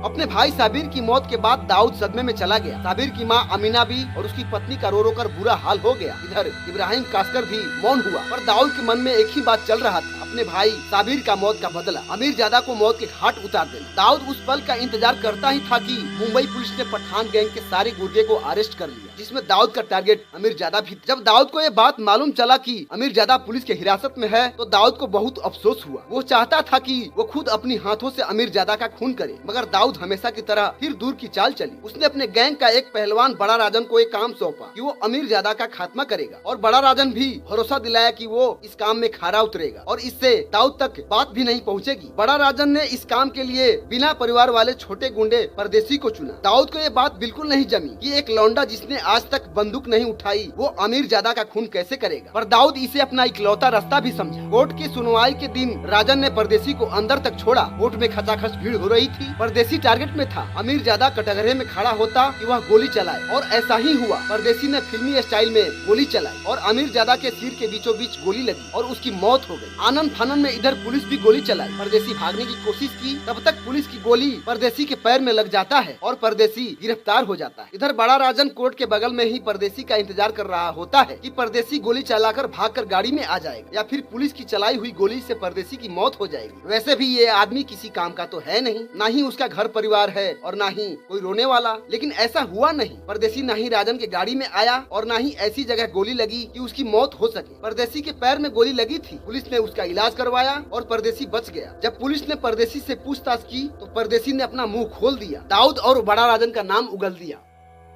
अपने भाई साबिर की मौत के बाद दाऊद सदमे में चला गया। साबिर की मां अमीना भी और उसकी पत्नी का रो रो कर बुरा हाल हो गया। इधर इब्राहिम कास्कर भी मौन हुआ, पर दाऊद के मन में एक ही बात चल रहा था, अपने भाई साबिर का मौत का बदला, अमीरजादा को मौत के घाट उतार देना। दाऊद उस पल का इंतजार करता ही था कि मुंबई पुलिस ने पठान गैंग के सारे गुर्गे को अरेस्ट कर लिया, जिसमें दाऊद का टारगेट अमीरजादा भी। जब दाऊद को ये बात मालूम चला कि अमीरजादा पुलिस के हिरासत में है, तो दाऊद को बहुत अफसोस हुआ। वो चाहता था कि वो खुद अपनी हाथों से अमीरजादा का खून करे, मगर दाऊद हमेशा की तरह फिर दूर की चाल चली। उसने अपने गैंग का एक पहलवान बड़ा राजन को एक काम सौंपा कि वो अमीरजादा का खात्मा करेगा, और बड़ा राजन भी भरोसा दिलाया कि वो इस काम में खरा उतरेगा और इससे दाऊद तक बात भी नहीं पहुंचेगी। बड़ा राजन ने इस काम के लिए बिना परिवार वाले छोटे गुंडे परदेसी को चुना। दाऊद को ये बात बिल्कुल नहीं जमी कि एक लौंडा जिसने आज तक बंदूक नहीं उठाई, वो अमीरजादा का खून कैसे करेगा। पर दाऊद इसे अपना इकलौता रास्ता भी समझा। कोर्ट की सुनवाई के दिन राजन ने परदेसी को अंदर तक छोड़ा। कोर्ट में खचाखच भीड़ हो रही थी। परदेसी टारगेट में था। अमीरजादा कटघरे में खड़ा होता कि वह गोली चलाए, और ऐसा ही हुआ। परदेसी ने फिल्मी स्टाइल में गोली चलाई और अमीरजादा के सिर के बीचों बीच गोली लगी और उसकी मौत हो गई। आनंद फानन में इधर पुलिस भी गोली चलाई। परदेसी भागने की कोशिश की, तब तक पुलिस की गोली परदेसी के पैर में लग जाता है और परदेसी गिरफ्तार हो जाता है। इधर बड़ा राजन कोर्ट के बगल में ही परदेसी का इंतजार कर रहा होता है कि परदेसी गोली चलाकर भागकर गाड़ी में आ जाएगा, या फिर पुलिस की चलाई हुई गोली से परदेसी की मौत हो जाएगी। वैसे भी ये आदमी किसी काम का तो है नहीं, ना ही उसका घर परिवार है और ना ही कोई रोने वाला। लेकिन ऐसा हुआ नहीं। परदेसी ना ही राजन के गाड़ी में आया और ना ही ऐसी जगह गोली लगी कि उसकी मौत हो सके। परदेसी के पैर में गोली लगी थी। पुलिस ने उसका इलाज करवाया और परदेसी बच गया। जब पुलिस ने परदेसी से पूछताछ की तो परदेसी ने अपना मुंह खोल दिया। दाऊद और बड़ा राजन का नाम उगल दिया।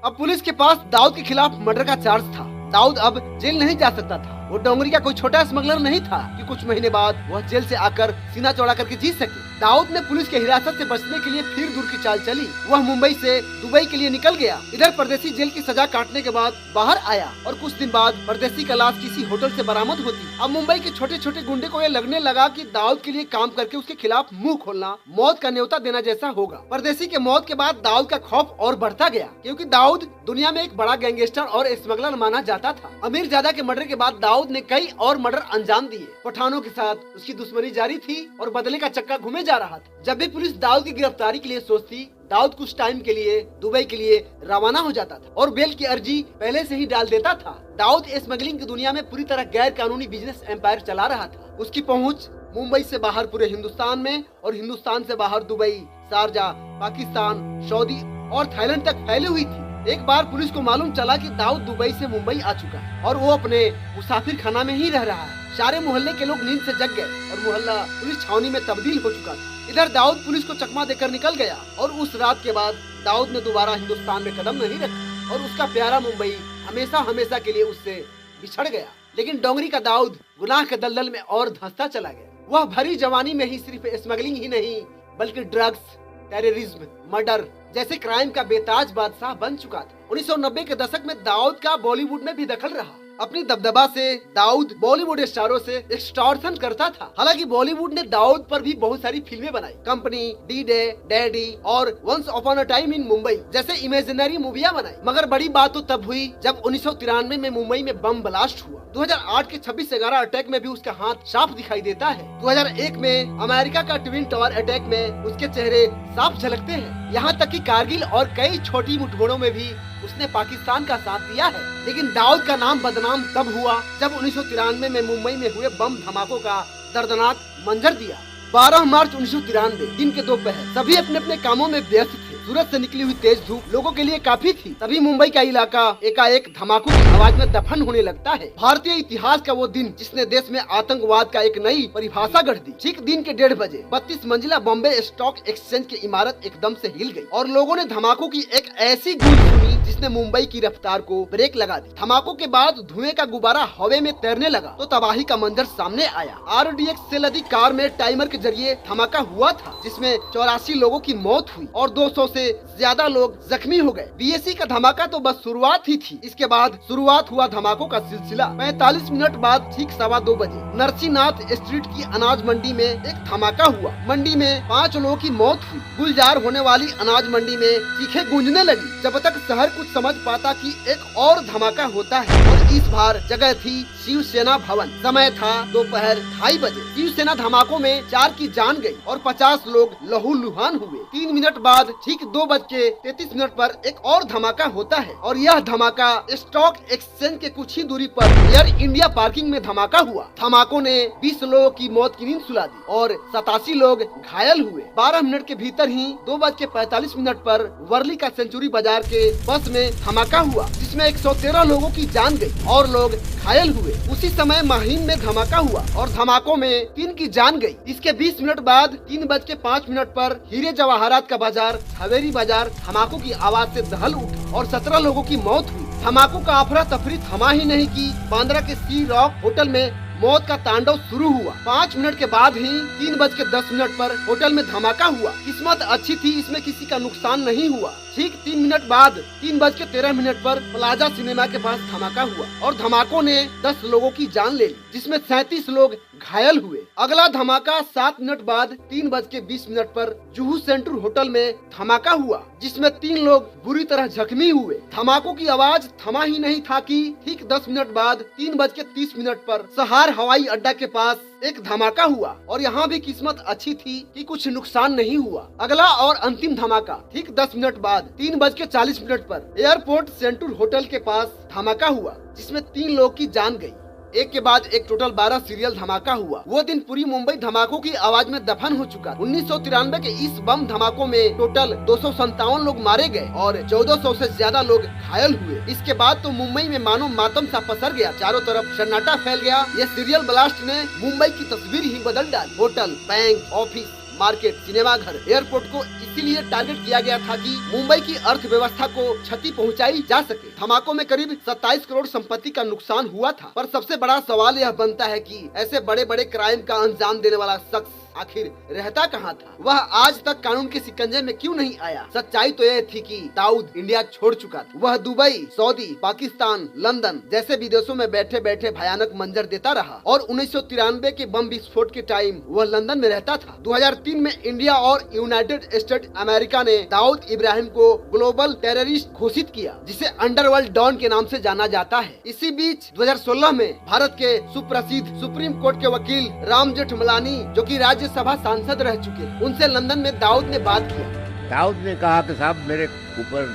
अब पुलिस के पास दाऊद के खिलाफ मर्डर का चार्ज था। दाऊद अब जेल नहीं जा सकता था। वो डोंगरी का कोई छोटा स्मगलर नहीं था कि कुछ महीने बाद वह जेल से आकर सीना चौड़ा करके जी सके। दाऊद ने पुलिस के हिरासत से बचने के लिए फिर दूर की चाल चली। वह मुंबई से दुबई के लिए निकल गया। इधर परदेसी जेल की सजा काटने के बाद बाहर आया और कुछ दिन बाद परदेसी का लाश किसी होटल से बरामद होती। अब मुंबई के छोटे छोटे गुंडे को यह लगने लगा कि दाऊद के लिए काम करके उसके खिलाफ मुंह खोलना मौत का न्योता देना जैसा होगा। परदेसी के मौत के बाद दाऊद का खौफ और बढ़ता गया, क्योंकि दाऊद दुनिया में एक बड़ा गैंगस्टर और स्मगलर माना जाता था। अमीरजादा के मर्डर के बाद दाऊद ने कई और मर्डर अंजाम दिए। पठानों के साथ उसकी दुश्मनी जारी थी और बदले का चक्का घूमे जा रहा था। जब भी पुलिस दाऊद की गिरफ्तारी के लिए सोचती, दाऊद कुछ टाइम के लिए दुबई के लिए रवाना हो जाता था और बेल की अर्जी पहले से ही डाल देता था। दाऊद स्मगलिंग की दुनिया में पूरी तरह गैर कानूनी बिजनेस एम्पायर चला रहा था। उसकी पहुंच मुंबई से बाहर पूरे हिंदुस्तान में और हिंदुस्तान से बाहर दुबई, शारजा, पाकिस्तान, सऊदी और थाईलैंड तक फैली हुई थी। एक बार पुलिस को मालूम चला कि दाऊद दुबई से मुंबई आ चुका है और वो अपने मुसाफिर खाना में ही रह रहा है। सारे मोहल्ले के लोग नींद से जग गए और मोहल्ला पुलिस छावनी में तब्दील हो चुका था। इधर दाऊद पुलिस को चकमा देकर निकल गया और उस रात के बाद दाऊद ने दोबारा हिंदुस्तान में कदम नहीं रखा और उसका प्यारा मुंबई हमेशा हमेशा के लिए उससे बिछड़ गया। लेकिन डोंगरी का दाऊद गुनाह के दलदल में और धंसता चला गया। वह भरी जवानी में ही सिर्फ स्मगलिंग ही नहीं बल्कि ड्रग्स, टेररिज्म, मर्डर जैसे क्राइम का बेताज बादशाह बन चुका था। 1990 के दशक में दाऊद का बॉलीवुड में भी दखल रहा। अपनी दबदबा से दाऊद बॉलीवुड स्टारों से एक्सटॉर्शन करता था। हालांकि बॉलीवुड ने दाऊद पर भी बहुत सारी फिल्में बनाई। कंपनी, डी डे, डैडी और once upon a time in Mumbai जैसे इमेजिनरी मूवियां बनाई। मगर बड़ी बात तो तब हुई जब 1993 में मुंबई में बम ब्लास्ट हुआ। 2008 के 26/11 अटैक में भी उसका हाथ साफ दिखाई देता है। 2001 में अमेरिका का ट्विन टावर अटैक में उसके चेहरे साफ झलकते हैं। यहाँ तक कि कारगिल और कई छोटी मुठभेड़ों में भी उसने पाकिस्तान का साथ दिया है। लेकिन दाऊद का नाम बदनाम तब हुआ जब 1993 में मुंबई में हुए बम धमाकों का दर्दनाक मंजर दिया। 12 मार्च 1993 दिन के दोपहर सभी अपने अपने कामों में व्यस्त थे। सूरज से निकली हुई तेज धूप लोगों के लिए काफी थी। तभी मुंबई का इलाका एकाएक धमाकों की आवाज में दफन होने लगता है। भारतीय इतिहास का वो दिन जिसने देश में आतंकवाद का एक नई परिभाषा गढ़ दी। ठीक दिन के 1:30 बजे 32 मंजिला बॉम्बे स्टॉक एक्सचेंज की इमारत एकदम से हिल गई और लोगों ने धमाकों की एक ऐसी गूंज सुनी जिसने मुंबई की रफ्तार को ब्रेक लगा दी। धमाकों के बाद धुएं का गुब्बारा हवा में तैरने लगा तो तबाही का मंजर सामने आया। RDX से लदी कार में टाइमर के जरिए धमाका हुआ था जिसमें 84 लोगों की मौत हुई और 200 से ज्यादा लोग जख्मी हो गए। BSE का धमाका तो बस शुरुआत ही थी। इसके बाद शुरुआत हुआ धमाकों का सिलसिला। 45 मिनट बाद ठीक 2:15 बजे नरसिंहनाथ स्ट्रीट की अनाज मंडी में एक धमाका हुआ। मंडी में 5 लोगों की मौत हुई। गुलजार होने वाली अनाज मंडी में चीखें गूंजने लगी। जब तक शहर कुछ समझ पाता कि एक और धमाका होता है और इस बार जगह थी शिवसेना भवन। समय था दोपहर 2:30 बजे। शिवसेना धमाकों में 4 की जान गई और 50 लोग लहूलुहान हुए। 3 मिनट बाद ठीक 2:33 पर एक और धमाका होता है और यह धमाका स्टॉक एक्सचेंज के कुछ ही दूरी पर एयर इंडिया पार्किंग में धमाका हुआ। धमाकों ने 20 लोगों की मौत की नींद सुला दी और 87 लोग घायल हुए। 12 मिनट के भीतर ही 2:45 पर वर्ली का सेंचुरी बाजार के बस में धमाका हुआ जिसमें 113 लोगों की जान गई और लोग घायल हुए। उसी समय माहिम में धमाका हुआ और धमाकों में 3 की जान गई। इसके 20 मिनट बाद 3:05 पर हीरे जवाहरात का बाजार, हवेली बाजार धमाकों की आवाज से दहल उठा और 17 लोगों की मौत हुई। धमाकों का अफरा तफरी थमा ही नहीं कि बांद्रा के सी रॉक होटल में मौत का तांडव शुरू हुआ। 5 मिनट के बाद ही 3:10 पर होटल में धमाका हुआ। किस्मत अच्छी थी, इसमें किसी का नुकसान नहीं हुआ। ठीक 3 मिनट बाद 3:13 पर प्लाजा सिनेमा के पास धमाका हुआ और धमाकों ने 10 लोगों की जान ले ली जिसमें 37 लोग घायल हुए। अगला धमाका 7 मिनट बाद 3:20 पर जुहू सेंट्रल होटल में धमाका हुआ जिसमें 3 लोग बुरी तरह जख्मी हुए। धमाकों की आवाज थमा ही नहीं था कि ठीक 10 मिनट बाद 3:30 पर सहार हवाई अड्डा के पास एक धमाका हुआ और यहाँ भी किस्मत अच्छी थी कि कुछ नुकसान नहीं हुआ। अगला और अंतिम धमाका ठीक 10 मिनट बाद 3:40 पर एयरपोर्ट सेंट्रल होटल के पास धमाका हुआ जिसमें 3 लोग की जान गई। एक के बाद एक टोटल 12 सीरियल धमाका हुआ। वो दिन पूरी मुंबई धमाकों की आवाज में दफन हो चुका। 1993 के इस बम धमाकों में टोटल 257 लोग मारे गए और 1400 से ज्यादा लोग घायल हुए। इसके बाद तो मुंबई में मानो मातम सा पसर गया। चारों तरफ सन्नाटा फैल गया। ये सीरियल ब्लास्ट ने मुंबई की तस्वीर ही बदल डाली। होटल, बैंक, ऑफिस, मार्केट, सिनेमाघर, एयरपोर्ट को इसीलिए टारगेट किया गया था कि मुंबई की अर्थव्यवस्था को क्षति पहुंचाई जा सके। धमाकों में करीब 27 करोड़ संपत्ति का नुकसान हुआ था। पर सबसे बड़ा सवाल यह बनता है कि ऐसे बड़े बड़े क्राइम का अंजाम देने वाला शख्स आखिर रहता कहाँ था? वह आज तक कानून के शिकंजे में क्यों नहीं आया? सच्चाई तो यह थी कि दाऊद इंडिया छोड़ चुका था। वह दुबई, सऊदी, पाकिस्तान, लंदन जैसे विदेशों में बैठे बैठे भयानक मंजर देता रहा और 1993 के बम विस्फोट के टाइम वह लंदन में रहता था। 2003 में इंडिया और यूनाइटेड स्टेट अमेरिका ने दाऊद इब्राहिम को ग्लोबल टेररिस्ट घोषित किया, जिसे अंडरवर्ल्ड डॉन के नाम से जाना जाता है। इसी बीच 2016 में भारत के सुप्रसिद्ध सुप्रीम कोर्ट के वकील राम जेठमलानी, जो कि राज्यसभा सांसद रह चुके, उनसे लंदन में दाऊद ने बात किया। दाऊद ने कहा कि साहब मेरे ऊपर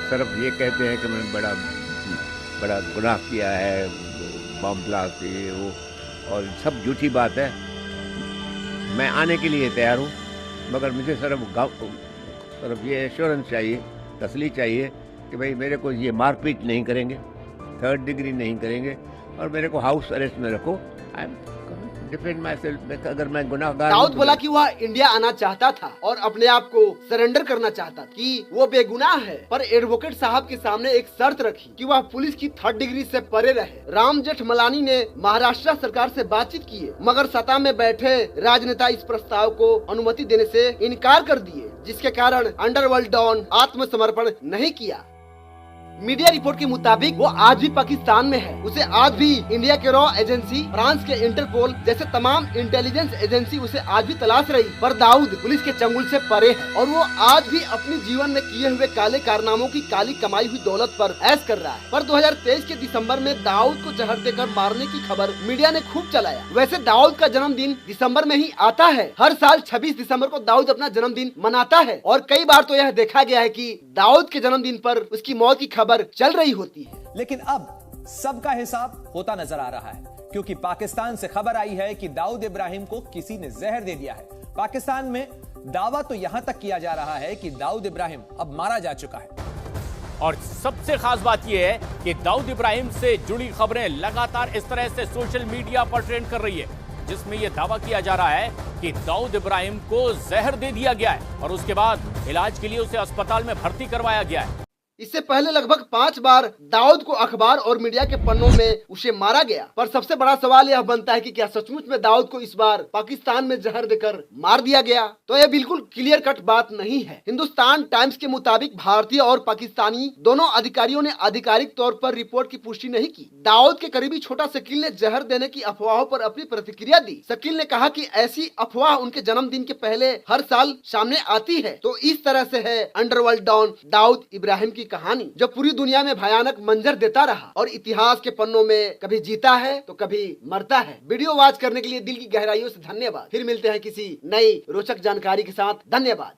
सिर्फ ये कहते हैं कि मैंने बड़ा गुनाह किया है, बम ब्लास्ट ये वो, और सब झूठी बात है। मैं आने के लिए तैयार हूँ, मगर मुझे सिर्फ ये एश्योरेंस चाहिए, तसल्ली चाहिए कि भाई मेरे को ये मारपीट नहीं करेंगे, 3rd डिग्री नहीं करेंगे और मेरे को हाउस अरेस्ट में रखो। I am defend my self. अगर मैं गुनाहगार, दाऊद बोला कि वह इंडिया आना चाहता था और अपने आप को सरेंडर करना चाहता कि वो बेगुनाह है, पर एडवोकेट साहब के सामने एक शर्त रखी कि वह पुलिस की 3rd डिग्री से परे रहे। राम जेठमलानी ने महाराष्ट्र सरकार से बातचीत की, मगर सत्ता में बैठे राजनेता इस प्रस्ताव को अनुमति देने से इनकार कर दिए, जिसके कारण अंडरवर्ल्ड डॉन आत्मसमर्पण नहीं किया। मीडिया रिपोर्ट के मुताबिक वो आज भी पाकिस्तान में है। उसे आज भी इंडिया के रॉ एजेंसी, फ्रांस के इंटरपोल जैसे तमाम इंटेलिजेंस एजेंसी उसे आज भी तलाश रही। पर दाऊद पुलिस के चंगुल से परे है और वो आज भी अपने जीवन में किए हुए काले कारनामों की काली कमाई हुई दौलत पर ऐश कर रहा है। पर 2023 के दिसंबर में दाऊद को जहर देकर मारने की खबर मीडिया ने खूब चलाया। वैसे दाऊद का जन्मदिन दिसंबर में ही आता है। हर साल 26 दिसंबर को दाऊद अपना जन्मदिन मनाता है और कई बार तो यह देखा गया है कि दाऊद के जन्मदिन पर उसकी मौत की खबर चल रही होती है। लेकिन अब सबका हिसाब होता नजर आ रहा है, क्योंकि पाकिस्तान से खबर आई है कि दाऊद इब्राहिम को किसी ने जहर दे दिया है। पाकिस्तान में दावा तो यहां तक किया जा रहा है कि दाऊद इब्राहिम अब मारा जा चुका है। और सबसे खास बात यह है कि दाऊद इब्राहिम से जुड़ी खबरें लगातार इस तरह से सोशल मीडिया पर ट्रेंड कर रही है, जिसमें यह दावा किया जा रहा है कि दाऊद इब्राहिम को जहर दे दिया गया है और उसके बाद इलाज के लिए उसे अस्पताल में भर्ती करवाया गया है। इससे पहले लगभग 5 बार दाऊद को अखबार और मीडिया के पन्नों में उसे मारा गया। पर सबसे बड़ा सवाल यह बनता है कि क्या सचमुच में दाऊद को इस बार पाकिस्तान में जहर देकर मार दिया गया? तो यह बिल्कुल क्लियर कट बात नहीं है। हिंदुस्तान टाइम्स के मुताबिक भारतीय और पाकिस्तानी दोनों अधिकारियों ने आधिकारिक तौर पर रिपोर्ट की पुष्टि नहीं की। दाऊद के करीबी छोटा शकील ने जहर देने की अफवाहों पर अपनी प्रतिक्रिया दी। शकील ने कहा कि ऐसी अफवाह उनके जन्मदिन के पहले हर साल सामने आती है। तो इस तरह से है अंडरवर्ल्ड डॉन दाऊद इब्राहिम की कहानी, जो पूरी दुनिया में भयानक मंजर देता रहा और इतिहास के पन्नों में कभी जीता है तो कभी मरता है। वीडियो वॉच करने के लिए दिल की गहराइयों से धन्यवाद। फिर मिलते हैं किसी नई रोचक जानकारी के साथ। धन्यवाद।